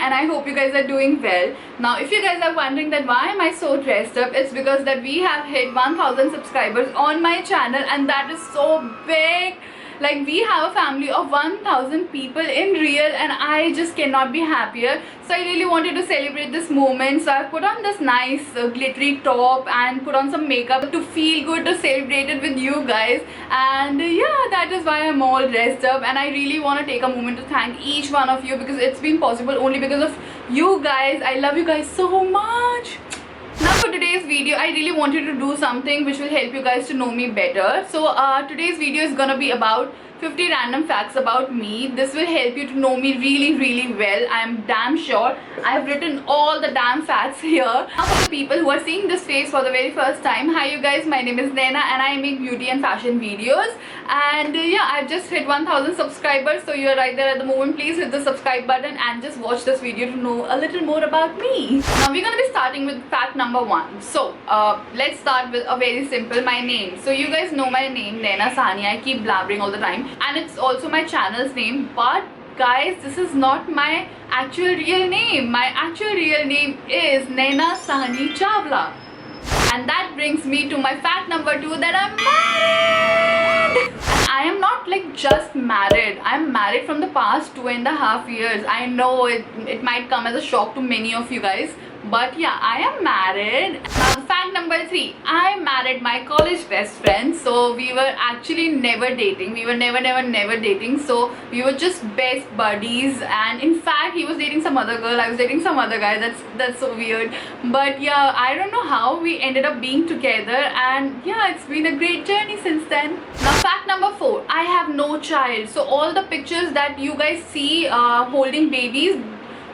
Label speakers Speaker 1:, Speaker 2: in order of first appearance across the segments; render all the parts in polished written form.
Speaker 1: and I hope you guys are doing well. Now if you guys are wondering that why am I so dressed up, it's because that we have hit 1000 subscribers on my channel, and that is so big. Like, we have a family of 1000 people in real, and I just cannot be happier. So I really wanted to celebrate this moment, so I've put on this nice glittery top and put on some makeup to feel good, to celebrate it with you guys. And yeah, that is why I'm all dressed up, and I really want to take a moment to thank each one of you, because it's been possible only because of you guys. I love you guys so much. Now for today's video, I really wanted to do something which will help you guys to know me better. So today's video is gonna be about 50 random facts about me. This will help you to know me really well. I am damn sure. I have written all the damn facts here. Now for the people who are seeing this face for the very first time, hi you guys, my name is Naina and I make beauty and fashion videos. And yeah, I've just hit 1000 subscribers, so you're right there at the moment. Please hit the subscribe button and just watch this video to know a little more about me. Now we're gonna be starting with fact number 1. So let's start with a very simple, my name. So you guys know my name, Naina Sahani. I keep blabbering all the time, and it's also my channel's name. But guys, this is not my actual real name. My actual real name is Naina Sahani Chawla. And that brings me to my fact number 2, that I'm married. I am not like just married. I'm married from the past 2.5 years. I know it might come as a shock to many of you guys, but yeah, I am married. Now fact number 3, I married my college best friend. So we were actually never dating. We were never dating. So we were just best buddies, and in fact he was dating some other girl, I was dating some other guy. That's so weird. But yeah, I don't know how we ended up being together, and yeah, it's been a great journey since then. Now fact number 4, I have no child. So all the pictures that you guys see holding babies,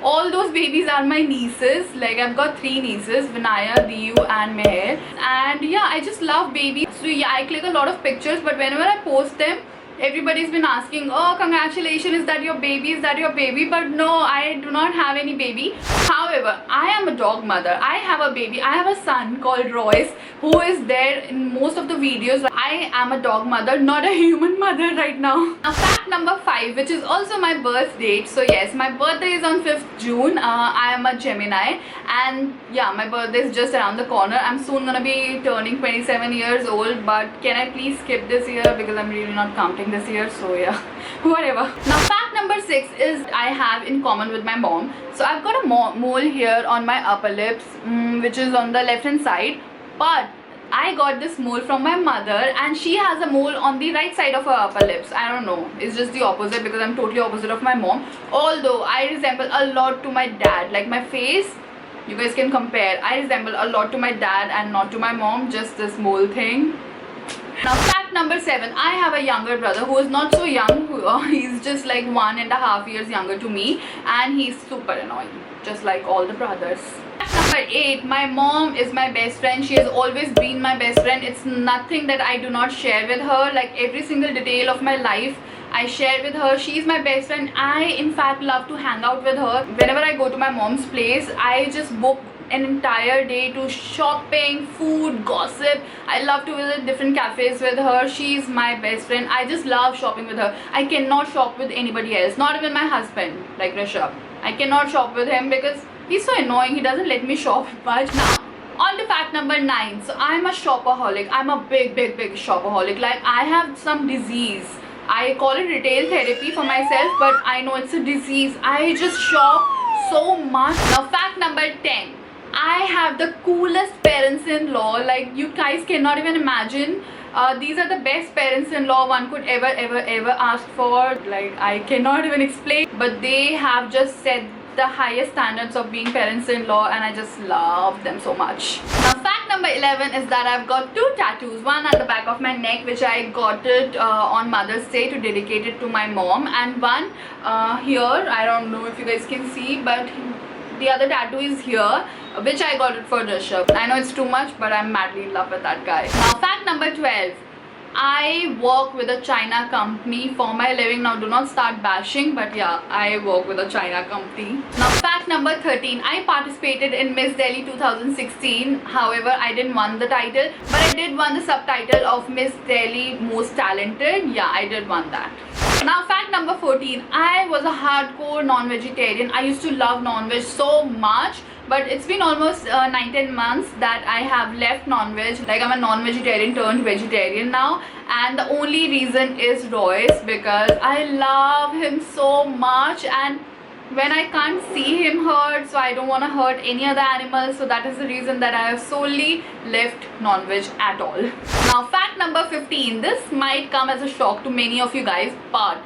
Speaker 1: all those babies are my nieces. Like, I've got 3 nieces, Vinaya, Diyu and Meher. And yeah, I just love babies. So yeah, I click a lot of pictures, but whenever I post them, everybody's been asking, oh congratulations, is that your baby, is that your baby? But no, I do not have any baby. However, I am a dog mother. I have a baby. I have a son called Royce, who is there in most of the videos. I am a dog mother, not a human mother right now. Now fact number 5, which is also my birth date. So yes, my birthday is on 5th June. I am a Gemini, and yeah, my birthday is just around the corner. I'm soon gonna be turning 27 years old, but can I please skip this year, because I'm really not counting this year. So yeah, whatever. Now fact number 6 is I have in common with my mom. So I've got a mole here on my upper lips, which is on the left hand side, but I got this mole from my mother, and she has a mole on the right side of her upper lips. I don't know, it's just the opposite, because I'm totally opposite of my mom. Although I resemble a lot to my dad, like my face, you guys can compare. I resemble a lot to my dad and not to my mom, just this mole thing. Now fact number 7, I have a younger brother who is not so young. He's just like 1.5 years younger to me, and he's super annoying, just like all the brothers. Fact number 8, my mom is my best friend. She has always been my best friend. It's nothing that I do not share with her. Like, every single detail of my life I share with her. She's my best friend. I in fact love to hang out with her. Whenever I go to my mom's place, I just book an entire day to shopping, food, gossip. I love to visit different cafes with her. She's my best friend. I just love shopping with her. I cannot shop with anybody else, not even my husband, like Rishabh. I cannot shop with him because he's so annoying. He doesn't let me shop much. Now on to fact number 9. So I'm a shopaholic. I'm a big shopaholic. Like, I have some disease. I call it retail therapy for myself, but I know it's a disease. I just shop so much. Now fact number 10, I have the coolest parents-in-law. Like, you guys cannot even imagine. These are the best parents-in-law one could ever ask for. Like, I cannot even explain, but they have just set the highest standards of being parents-in-law, and I just love them so much. Now fact number 11 is that I've got 2 tattoos, one at the back of my neck, which I got it on Mother's Day to dedicate it to my mom, and one here. I don't know if you guys can see, but the other tattoo is here, which I got it for Rishabh. I know it's too much, but I'm madly in love with that guy. Now fact number 12, I work with a China company for my living. Now do not start bashing, but yeah, I work with a China company. Now fact number 13, I participated in Miss Delhi 2016. However, I didn't win the title, but I did win the subtitle of Miss Delhi Most Talented. Yeah, I did win that. Now fact number 14, I was a hardcore non-vegetarian. I used to love non-veg so much, but it's been almost 9-10 months that I have left non-veg. Like I'm a non-vegetarian turned vegetarian now, and the only reason is Royce, because I love him so much, and when I can't see him hurt, so I don't want to hurt any other animals, so that is the reason that I have solely left non-veg at all. Now fact number 15, this might come as a shock to many of you guys, but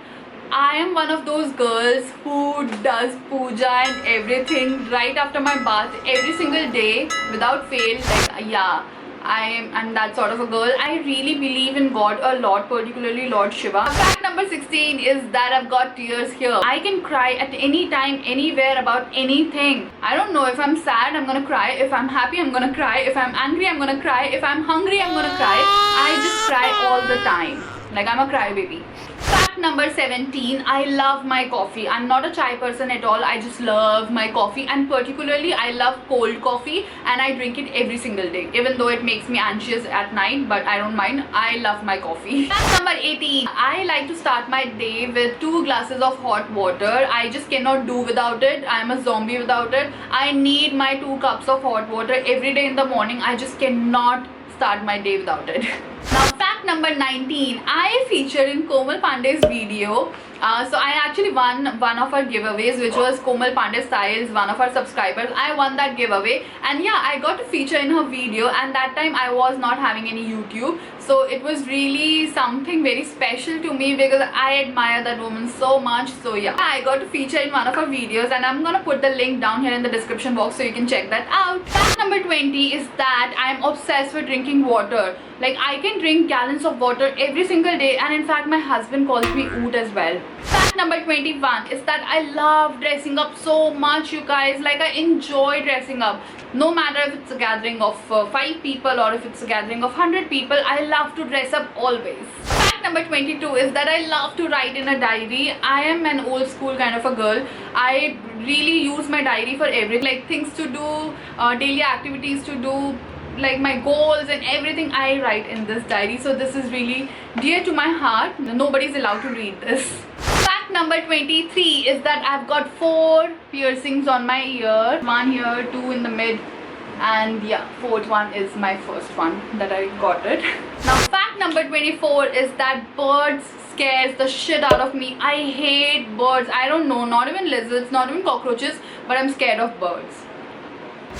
Speaker 1: I am one of those girls who does puja and everything right after my bath every single day without fail. Like yeah, I'm that sort of a girl. I really believe in God a lot, particularly Lord Shiva. Fact number 16 is that I've got tears here. I can cry at any time, anywhere, about anything. I don't know, if I'm sad, I'm gonna cry. If I'm happy, I'm gonna cry. If I'm angry, I'm gonna cry. If I'm hungry, I'm gonna cry. I just cry all the time. Like I'm a crybaby. Fact number 17, I love my coffee. I'm not a chai person at all. I just love my coffee, and particularly I love cold coffee, and I drink it every single day, even though it makes me anxious at night, but I don't mind. I love my coffee. Fact number 18, I like to start my day with 2 glasses of hot water. I just cannot do without it. I'm a zombie without it. I need my 2 cups of hot water every day in the morning. I just cannot start my day without it. Now fact number 19, I featured in Komal Pandey's video. So I actually won one of our giveaways, which was Komal Pandey Styles, one of our subscribers. I won that giveaway, and yeah, I got to feature in her video, and that time I was not having any YouTube, so it was really something very special to me because I admire that woman so much. So yeah, I got to feature in one of her videos, and I'm gonna put the link down here in the description box so you can check that out. Fact number 20 is that I'm obsessed with drinking water. Like I can drink gallons of water every single day, and in fact my husband calls me oot as well. Fact number 21 is that I love dressing up so much, you guys. Like I enjoy dressing up. No matter if it's a gathering of 5 people or if it's a gathering of 100 people, I love to dress up always. Fact number 22 is that I love to write in a diary. I am an old school kind of a girl. I really use my diary for everything, like things to do, daily activities to do, like my goals and everything I write in this diary. So this is really dear to my heart. Nobody's allowed to read this. Fact number 23 is that I've got 4 piercings on my ear. 1 here, 2 in the mid, and yeah, 4th one is my first one that I got it. Now fact number 24 is that birds scares the shit out of me. I hate birds. I don't know, not even lizards, not even cockroaches, but I'm scared of birds.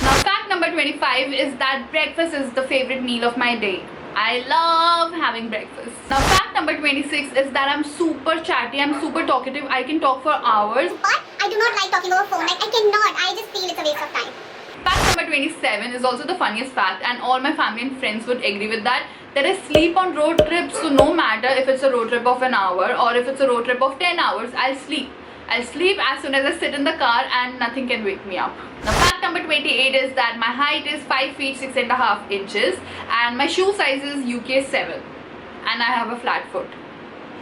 Speaker 1: Now fact number 25 is that breakfast is the favorite meal of my day. I love having breakfast. Now fact number 26 is that I'm super chatty, I'm super talkative. I can talk for hours.
Speaker 2: But I do not like talking over phone. Like I cannot. I just feel it's a waste of time.
Speaker 1: Fact number 27 is also the funniest fact, and all my family and friends would agree with that I sleep on road trips. So no matter if it's a road trip of an hour or if it's a road trip of 10 hours, I'll sleep. I'll sleep as soon as I sit in the car, and nothing can wake me up. Now fact number 28 is that my height is 5 feet 6.5 inches, and my shoe size is UK 7, and I have a flat foot.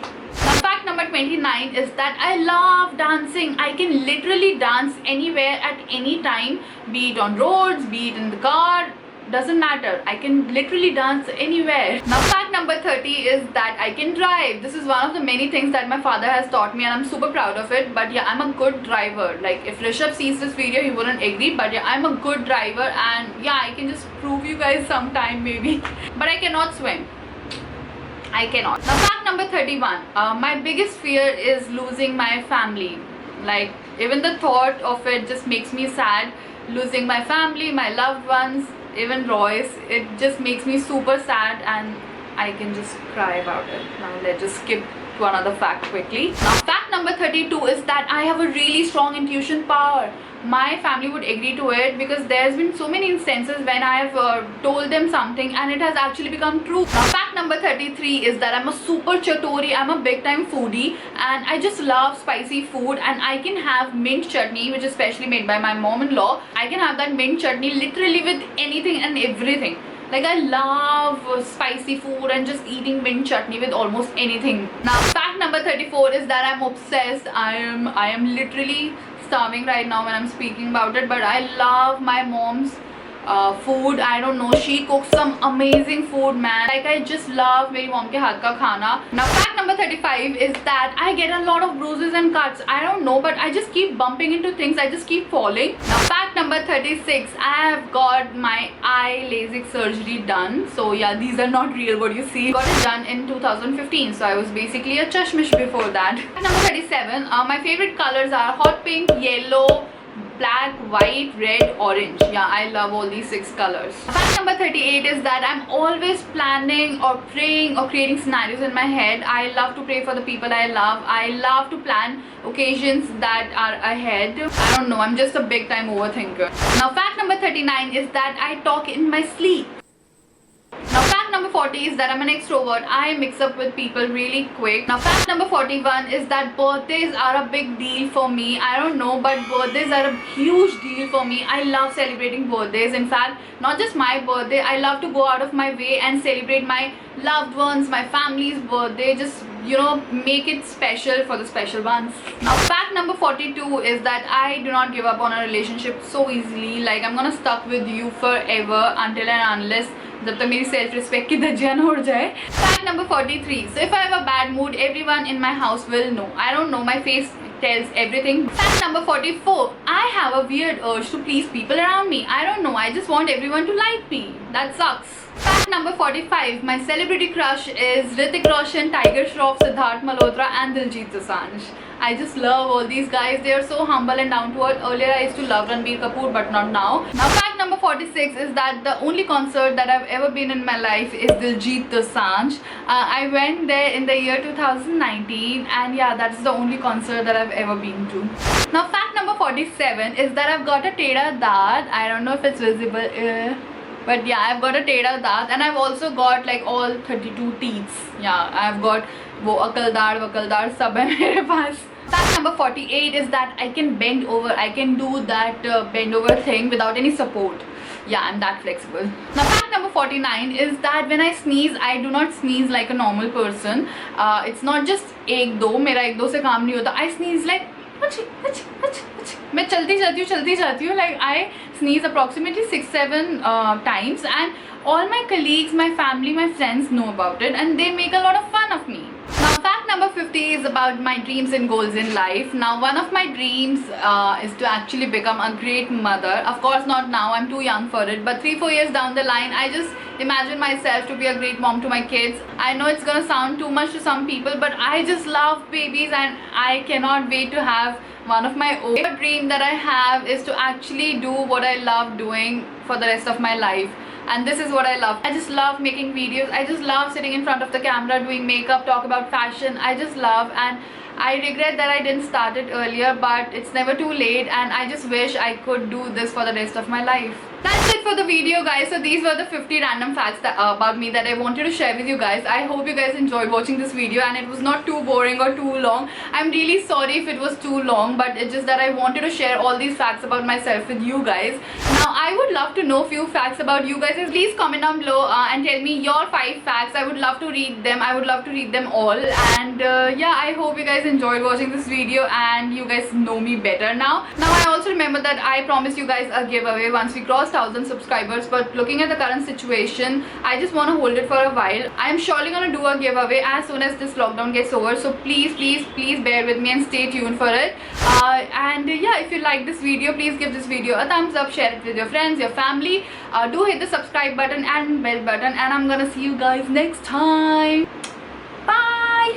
Speaker 1: Now fact number 29 is that I love dancing. I can literally dance anywhere at any time, be it on roads, be it in the car, doesn't matter. I can literally dance anywhere. Now fact number 30 is that I can drive. This is one of the many things that my father has taught me, and I'm super proud of it. But yeah, I'm a good driver. Like if Rishabh sees this video, he wouldn't agree, but yeah, I'm a good driver, and yeah, I can just prove you guys sometime maybe. But I cannot swim. I cannot. Now fact number 31, my biggest fear is losing my family. Like even the thought of it just makes me sad. Losing my family, my loved ones, even Royce, it just makes me super sad, and I can just cry about it. Now let's just skip to another fact quickly. Now fact number 32 is that I have a really strong intuition power. My family would agree to it because there's been so many instances when I have told them something and it has actually become true. Now fact number 33 is that I'm a super chatori. I'm a big time foodie, and I just love spicy food, and I can have mint chutney, which is specially made by my mom-in-law. I can have that mint chutney literally with anything and everything. Like I love spicy food and just eating mint chutney with almost anything. Now fact number 34 is that I'm obsessed. I am literally starving right now when I'm speaking about it, but I love my mom's food. I don't know, she cooks some amazing food, man. Like, I just love मेरी mom के हाथ का खाना. Now fact number 35 is that I get a lot of bruises and cuts. I don't know, but I just keep bumping into things. I just keep falling. Now fact number 36, I have got my eye LASIK surgery done. So yeah, these are not real what you see. Got it done in 2015, so I was basically a chashmish before that. Fact number 37, my favorite colors are hot pink, yellow, black, white, red, orange. Yeah, I love all these 6 colors. Fact number 38 is that I'm always planning or praying or creating scenarios in my head. I love to pray for the people I love. I love to plan occasions that are ahead. I don't know, I'm just a big time overthinker. Now fact number 39 is that I talk in my sleep. Now fact number 40 is that I'm an extrovert. I mix up with people really quick. Now fact number 41 is that birthdays are a big deal for me. I don't know, but birthdays are a huge deal for me. I love celebrating birthdays. In fact, not just my birthday, I love to go out of my way and celebrate my loved ones, my family's birthday. Just, you know, make it special for the special ones. Now fact number 42 is that I do not give up on a relationship so easily. Like, I'm gonna stuck with you forever until and unless जब तक मेरी self respect की धज्जियां न उड़ जाए. Fact number 43, so if I have a bad mood, everyone in my house will know. I don't know, my face tells everything. Fact number 44, I have a weird urge to please people around me. I don't know, I just want everyone to like me. That sucks. Fact number 45, my celebrity crush is Hrithik Roshan, Tiger Shroff, Siddharth Malhotra and Diljit Dosanjh. I just love all these guys. They are so humble and down to earth. Earlier I used to love Ranbir Kapoor, but not now. Now fact number 46 is that the only concert that I've ever been in my life is Diljit Dosanjh. I went there in the year 2019, and yeah, that's the only concert that I've ever been to. Now fact number 47 is that I've got a Teda Daat. I don't know if it's visible, but yeah, I've got a Teda Daat, and I've also got like all 32 teeth. Yeah, I've got वो अकलदार वकलदार सब है मेरे पास. Fact number 48 is that I can bend over. I can do that bend over thing without any support. Yeah, I'm that flexible. Now fact number 49 is that when I sneeze, I do not sneeze like a normal person. It's not just एक दो, मेरा एक दो से काम नहीं होता. I sneeze like मैं चलती जाती हूँ. Like, I sneeze approximately 6-7 times, and all my colleagues, my family, my friends know about it, and they make a lot of fun of me. Now fact number 50 is about my dreams and goals in life. Now one of my dreams is to actually become a great mother. Of course not now, I'm too young for it, but 3-4 years down the line, I just imagine myself to be a great mom to my kids. I know it's gonna sound too much to some people, but I just love babies, and I cannot wait to have one of my own. The dream that I have is to actually do what I love doing for the rest of my life. And this is what I love. I just love making videos. I just love sitting in front of the camera, doing makeup, talk about fashion. I just love, and I regret that I didn't start it earlier, but it's never too late, and I just wish I could do this for the rest of my life. That's it for the video, guys. So these were the 50 random facts about me that I wanted to share with you guys. I hope you guys enjoyed watching this video and it was not too boring or too long. I'm really sorry if it was too long, but it's just that I wanted to share all these facts about myself with you guys. Now I would love to know few facts about you guys. Please comment down below and tell me your 5 facts. I would love to read them. I would love to read them all. And yeah, I hope you guys enjoyed watching this video and you guys know me better now. Now I also remember that I promised you guys a giveaway once we cross 1000 subscribers, but looking at the current situation, I just want to hold it for a while. I am surely gonna do a giveaway as soon as this lockdown gets over, so please bear with me and stay tuned for it. And yeah, if you like this video, please give this video a thumbs up, share it with your friends, your family. Do hit the subscribe button and bell button, and I'm gonna see you guys next time.